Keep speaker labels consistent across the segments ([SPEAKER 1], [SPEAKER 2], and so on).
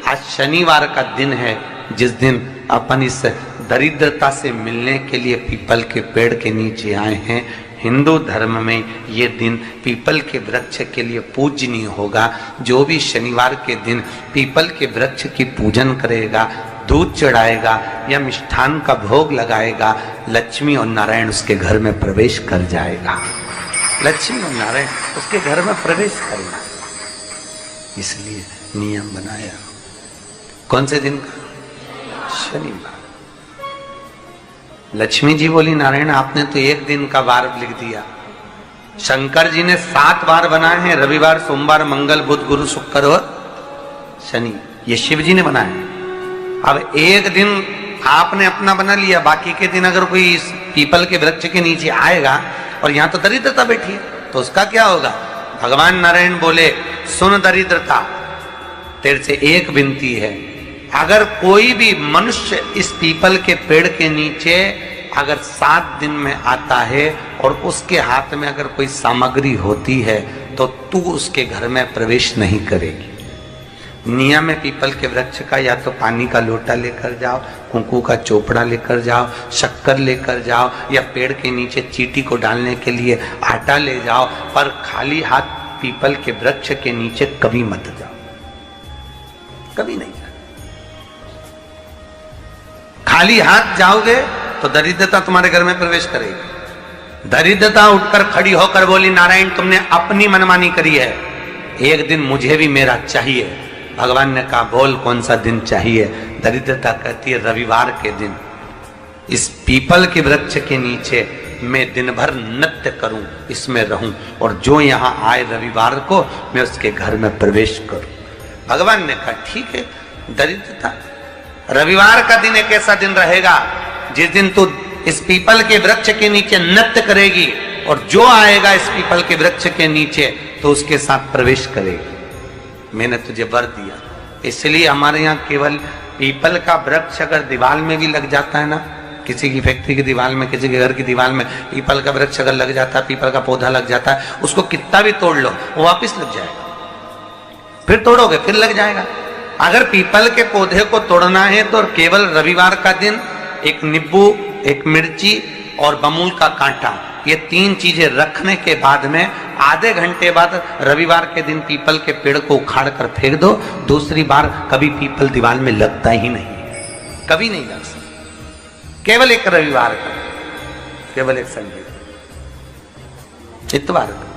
[SPEAKER 1] आज शनिवार का दिन है, जिस दिन अपन इस दरिद्रता से मिलने के लिए पीपल के पेड़ के नीचे आए हैं। हिंदू धर्म में ये दिन पीपल के वृक्ष के लिए पूजनीय होगा। जो भी शनिवार के दिन पीपल के वृक्ष की पूजन करेगा, दूध चढ़ाएगा या मिष्ठान का भोग लगाएगा, लक्ष्मी और नारायण उसके घर में प्रवेश कर जाएगा। लक्ष्मी और नारायण उसके घर में प्रवेश करेगा, इसलिए नियम बनाया। कौन से दिन का? शनिवार। लक्ष्मी जी बोली, नारायण आपने तो एक दिन का वार लिख दिया। शंकर जी ने 7 वार बनाए हैं, रविवार, सोमवार, मंगल, बुध, गुरु, शुक्र और शनि। ये शिव जी ने बनाए। अब एक दिन आपने अपना बना लिया, बाकी के दिन अगर कोई इस पीपल के वृक्ष के नीचे आएगा और यहां तो दरिद्रता बैठी है, तो उसका क्या होगा? भगवान नारायण बोले, सुन दरिद्रता, तेरे से एक विनती है, अगर कोई भी मनुष्य इस पीपल के पेड़ के नीचे अगर 7 दिन में आता है और उसके हाथ में अगर कोई सामग्री होती है तो तू उसके घर में प्रवेश नहीं करेगी। नियम है पीपल के वृक्ष का, या तो पानी का लोटा लेकर जाओ, कुंकू का चोपड़ा लेकर जाओ, शक्कर लेकर जाओ, या पेड़ के नीचे चींटी को डालने के लिए आटा ले जाओ, पर खाली हाथ पीपल के वृक्ष के नीचे कभी मत जाओ, कभी नहीं जाओ। खाली हाथ जाओगे तो दरिद्रता तुम्हारे घर में प्रवेश करेगी। दरिद्रता उठकर खड़ी होकर बोली, नारायण तुमने अपनी मनमानी करी है, एक दिन मुझे भी मेरा चाहिए। भगवान ने कहा, बोल कौन सा दिन चाहिए? दरिद्रता कहती है, रविवार के दिन इस पीपल के वृक्ष के नीचे मैं दिन भर नृत्य करूं, इसमें रहूं, और जो यहां आए रविवार को मैं उसके घर में प्रवेश करूं। भगवान ने कहा, ठीक है। दरिद्रता, रविवार का दिन एक ऐसा दिन रहेगा जिस दिन तू इस पीपल के वृक्ष के नीचे नृत्य करेगी, और जो आएगा इस पीपल के वृक्ष के नीचे तो उसके साथ प्रवेश करेगी। मैंने तुझे वर दिया। इसलिए हमारे यहाँ केवल पीपल का वृक्ष अगर दीवार में भी लग जाता है ना, किसी की फैक्ट्री की दीवार में, किसी के घर की दीवार में पीपल का वृक्ष अगर लग जाता है, पीपल का पौधा लग जाता है, उसको कितना भी तोड़ लो वो वापिस लग जाएगा। फिर तोड़ोगे फिर लग जाएगा। अगर पीपल के पौधे को तोड़ना है तो केवल रविवार का दिन एक नींबू, एक मिर्ची और बमूल का कांटा, ये 3 चीजें रखने के बाद में आधे घंटे बाद रविवार के दिन पीपल के पेड़ को उखाड़ कर फेंक दो। दूसरी बार कभी पीपल दीवार में लगता ही नहीं, कभी नहीं लग सकता। केवल एक रविवार का, केवल एक संडे, इतवार का।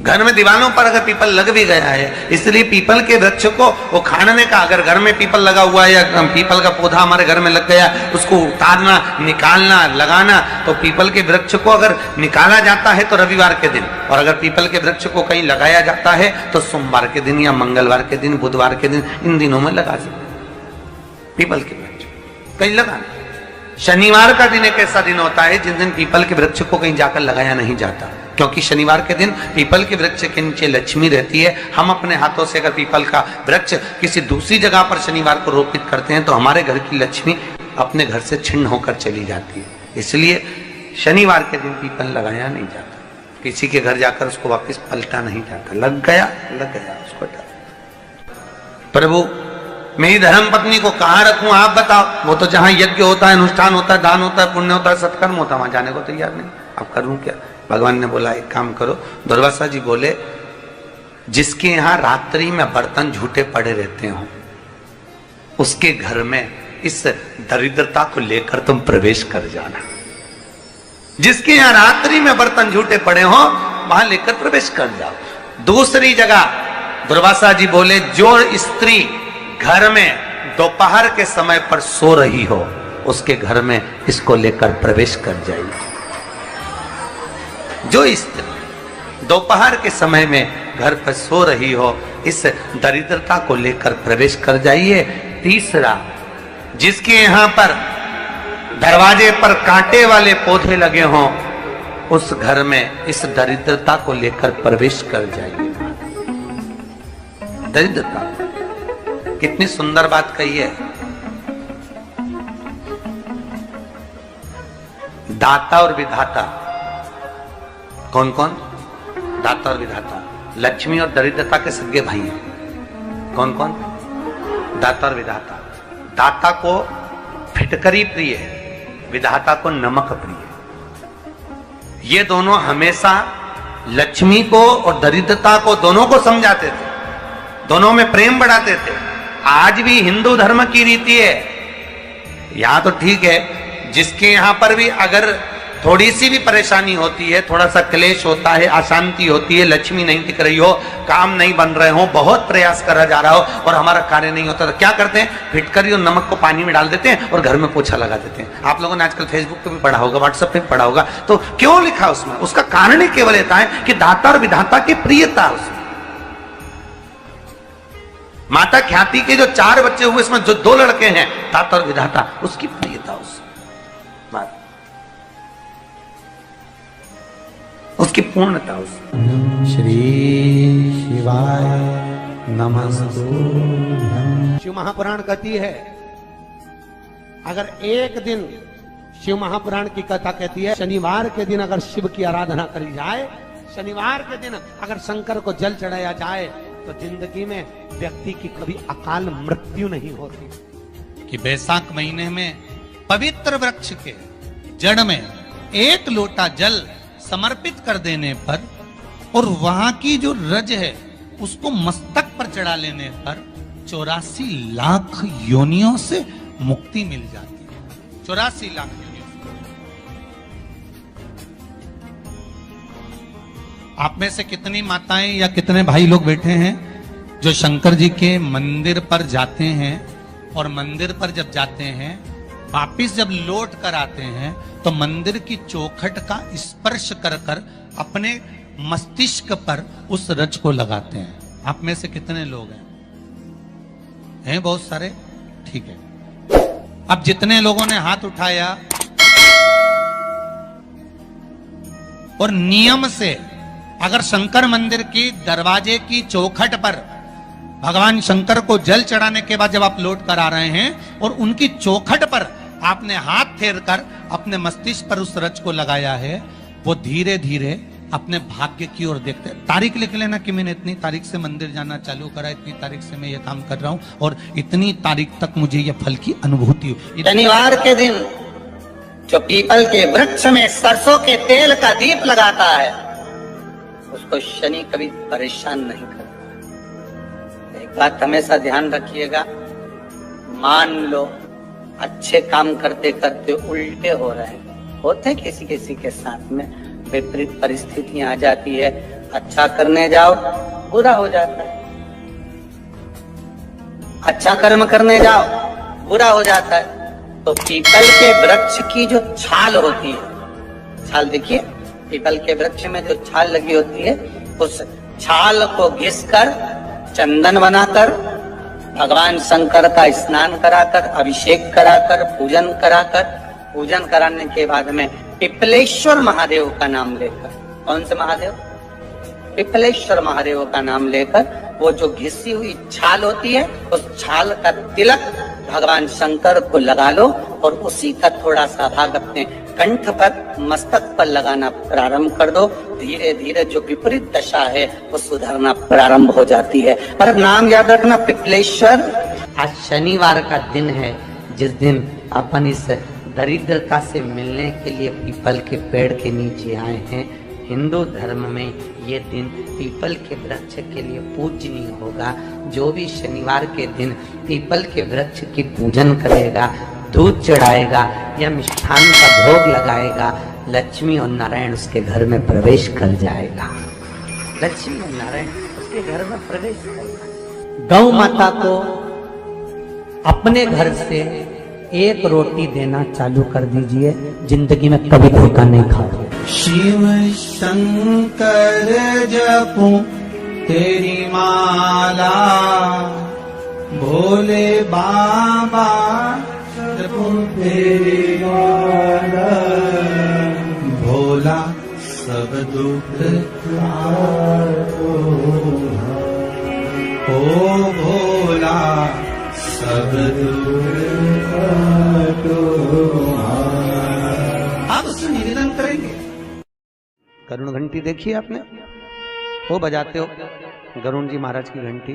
[SPEAKER 1] घर में दीवारों पर अगर पीपल लग भी गया है, इसलिए पीपल के वृक्ष को उखाड़ने का, अगर घर में पीपल लगा हुआ है या पीपल का पौधा हमारे घर में लग गया, उसको उतारना, निकालना, लगाना, तो पीपल के वृक्ष को अगर निकाला जाता है तो रविवार के दिन, और अगर पीपल के वृक्ष को कहीं लगाया जाता है तो सोमवार के दिन या मंगलवार के दिन, बुधवार के दिन, इन दिनों में लगा सकते पीपल के वृक्ष कहीं लगाना। शनिवार का दिन एक ऐसा दिन होता है जिस दिन पीपल के वृक्ष को कहीं जाकर लगाया नहीं जाता, क्योंकि शनिवार के दिन पीपल के वृक्ष के नीचे लक्ष्मी रहती है। हम अपने हाथों से अगर पीपल का वृक्ष किसी दूसरी जगह पर शनिवार को रोपित करते हैं तो हमारे घर की लक्ष्मी अपने घर से छिन्न होकर चली जाती है। इसलिए शनिवार के दिन पीपल लगाया नहीं जाता, किसी के घर जाकर उसको वापस पलटा नहीं जाता। लग गया उसको डाल। प्रभु मेरी धर्म पत्नी को कहाँ रखूं आप बताओ? वो तो जहां यज्ञ होता है, अनुष्ठान होता है, दान होता है, पुण्य होता है, सत्कर्म होता है, वहां जाने को तैयार नहीं। अब करूं क्या? भगवान ने बोला, एक काम करो। दुर्वासा जी बोले, जिसके यहां रात्रि में बर्तन झूठे पड़े रहते हो, उसके घर में इस दरिद्रता को लेकर तुम प्रवेश कर जाना। जिसके यहां रात्रि में बर्तन झूठे पड़े हो वहां लेकर प्रवेश कर जाओ। दूसरी जगह दुर्वासा जी बोले, जो स्त्री घर में दोपहर के समय पर सो रही हो उसके घर में इसको लेकर प्रवेश कर जाइए। जो स्त्री दोपहर के समय में घर पर सो रही हो, इस दरिद्रता को लेकर प्रवेश कर जाइए। तीसरा, जिसके यहां पर दरवाजे पर कांटे वाले पौधे लगे हों उस घर में इस दरिद्रता को लेकर प्रवेश कर जाइए। दरिद्रता, कितनी सुंदर बात कही है। दाता और विधाता, कौन कौन? दाता और विधाता, लक्ष्मी और दरिद्रता के सगे भाई हैं। कौन कौन? दाता और विधाता। दाता को फिटकरी प्रिय है, विधाता को नमक प्रिय। ये दोनों हमेशा लक्ष्मी को और दरिद्रता को दोनों को समझाते थे, दोनों में प्रेम बढ़ाते थे। आज भी हिंदू धर्म की रीति है, यहां तो ठीक है, जिसके यहां पर भी अगर थोड़ी सी भी परेशानी होती है, थोड़ा सा क्लेश होता है, अशांति होती है, लक्ष्मी नहीं दिख रही हो, काम नहीं बन रहे हो, बहुत प्रयास करा जा रहा हो और हमारा कार्य नहीं होता, तो क्या करते हैं? फिटकरी और नमक को पानी में डाल देते हैं और घर में पोछा लगा देते हैं। आप लोगों ने आजकल फेसबुक पे भी पढ़ा होगा, व्हाट्सएप पे भी पढ़ा होगा। तो क्यों लिखा उसमें? उसका कारण ही केवल ये है कि दाता और विधाता की प्रियता उसमें। माता ख्याति के जो 4 बच्चे हुए, इसमें जो 2 लड़के हैं, दाता और विधाता, उसकी प्रियता उसकी पूर्णता उसमें।
[SPEAKER 2] श्री शिवाय नमस्तुभ्यं।
[SPEAKER 3] शिव महापुराण कहती है, अगर एक दिन शिव महापुराण की कथा कहती है, शनिवार के दिन अगर शिव की आराधना करी जाए, शनिवार के दिन अगर शंकर को जल चढ़ाया जाए, तो जिंदगी में व्यक्ति की कभी अकाल मृत्यु नहीं होती।
[SPEAKER 4] कि बैसाख महीने में पवित्र वृक्ष के जड़ में 1 लोटा जल समर्पित कर देने पर और वहां की जो रज है उसको मस्तक पर चढ़ा लेने पर 84 लाख योनियों से मुक्ति मिल जाती है। 84 लाख योनियों। आप में से कितनी माताएं या कितने भाई लोग बैठे हैं जो शंकर जी के मंदिर पर जाते हैं और मंदिर पर जब जाते हैं, वापिस जब लौट कर आते हैं, तो मंदिर की चौखट का स्पर्श कर कर अपने मस्तिष्क पर उस रज को लगाते हैं? आप में से कितने लोग हैं बहुत सारे? ठीक है। अब जितने लोगों ने हाथ उठाया और नियम से अगर शंकर मंदिर की दरवाजे की चौखट पर भगवान शंकर को जल चढ़ाने के बाद जब आप लौट कर आ रहे हैं और उनकी चौखट पर आपने हाथ फेर कर अपने मस्तिष्क पर उस रज को लगाया है, वो धीरे धीरे अपने भाग्य की ओर देखते हैं। तारीख लिख लेना कि मैंने इतनी तारीख से मंदिर जाना चालू करा, इतनी तारीख से मैं ये काम कर रहा हूं और इतनी तारीख तक मुझे ये फल की अनुभूति हुई।
[SPEAKER 5] शनिवार के दिन जो पीपल के वृक्ष में सरसों के तेल का दीप लगाता है, उसको शनि कभी परेशान नहीं करता। एक बात हमेशा ध्यान रखिएगा, मान लो अच्छे काम करते करते उल्टे हो रहे हैं, होते किसी किसी के साथ में, विपरीत परिस्थितियां आ जाती है, अच्छा करने जाओ बुरा हो जाता है, अच्छा कर्म करने जाओ बुरा हो जाता है। तो पीपल के वृक्ष की जो छाल होती है, छाल देखिए, पीपल के वृक्ष में जो छाल लगी होती है, उस छाल को घिसकर चंदन बनाकर भगवान शंकर का स्नान कराकर, अभिषेक कराकर, पूजन कराने के बाद में पिपलेश्वर महादेव का नाम लेकर, कौन से महादेव? पिपलेश्वर महादेव का नाम लेकर वो जो घिसी हुई छाल होती है, उस छाल का तिलक भगवान शंकर को लगा लो और उसी का थोड़ा सा भाग अपने कंठ पर, मस्तक पर लगाना प्रारंभ कर दो। धीरे धीरे जो विपरीत दशा है वो सुधरना प्रारंभ हो जाती है। पर नाम याद रखना, पिपलेश्वर।
[SPEAKER 6] आज शनिवार का दिन है, जिस दिन अपन इस दरिद्रता से मिलने के लिए पीपल के पेड़ के नीचे आए हैं। हिंदू धर्म में ये दिन पीपल के वृक्ष के लिए पूजनीय होगा। जो भी शनिवार के दिन पीपल के वृक्ष की पूजन करेगा, दूध चढ़ाएगा या मिष्ठान का भोग लगाएगा, लक्ष्मी और नारायण उसके घर में प्रवेश कर जाएगा। लक्ष्मी और नारायण उसके घर में प्रवेश करेगा। गौ माता को अपने घर से 1 रोटी देना चालू कर दीजिए, जिंदगी में कभी धोखा नहीं खाओगे।
[SPEAKER 2] शिव शंकर जपूं तेरी माला, भोले बाबा जपूं तेरी माला, भोला सब दुख ओ भोला सब
[SPEAKER 1] आप उससे निवेदन करेंगे। गरुण घंटी देखी आपने? वो बजाते हो गरुण जी महाराज की घंटी,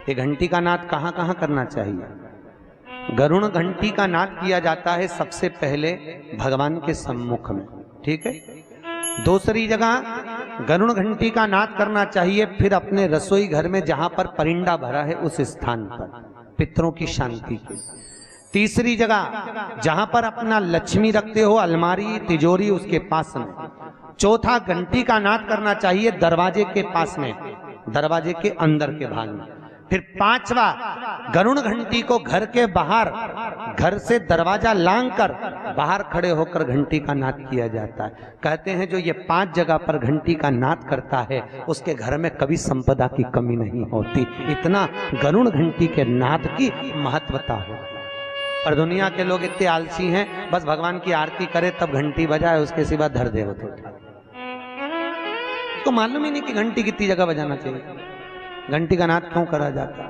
[SPEAKER 3] ये घंटी का नाद कहाँ कहाँ करना चाहिए? गरुण घंटी का नाद किया जाता है सबसे पहले भगवान के सम्मुख में, ठीक है। दूसरी जगह गरुण घंटी का नाद करना चाहिए फिर अपने रसोई घर में जहां पर परिंदा भरा है उस स्थान पर, पितरों की शांति के। तीसरी जगह जहां पर अपना लक्ष्मी रखते हो, अलमारी तिजोरी, उसके पास में। चौथा घंटी का नाद करना चाहिए दरवाजे के पास में, दरवाजे के अंदर के भाग में। फिर पांचवा, गरुण घंटी को घर के बाहर, घर से दरवाजा लांग कर बाहर खड़े होकर घंटी का नाद किया जाता है। कहते हैं जो ये 5 जगह पर घंटी का नाद करता है उसके घर में कभी संपदा की कमी नहीं होती। इतना गरुण घंटी के नाद की महत्वता है। और दुनिया के लोग इतने आलसी हैं, बस भगवान की आरती करे तब घंटी बजाए, उसके सिवा धर दे होते। तो मालूम ही नहीं कि घंटी कितनी जगह बजाना चाहिए, घंटी का नाद क्यों करा जाता है।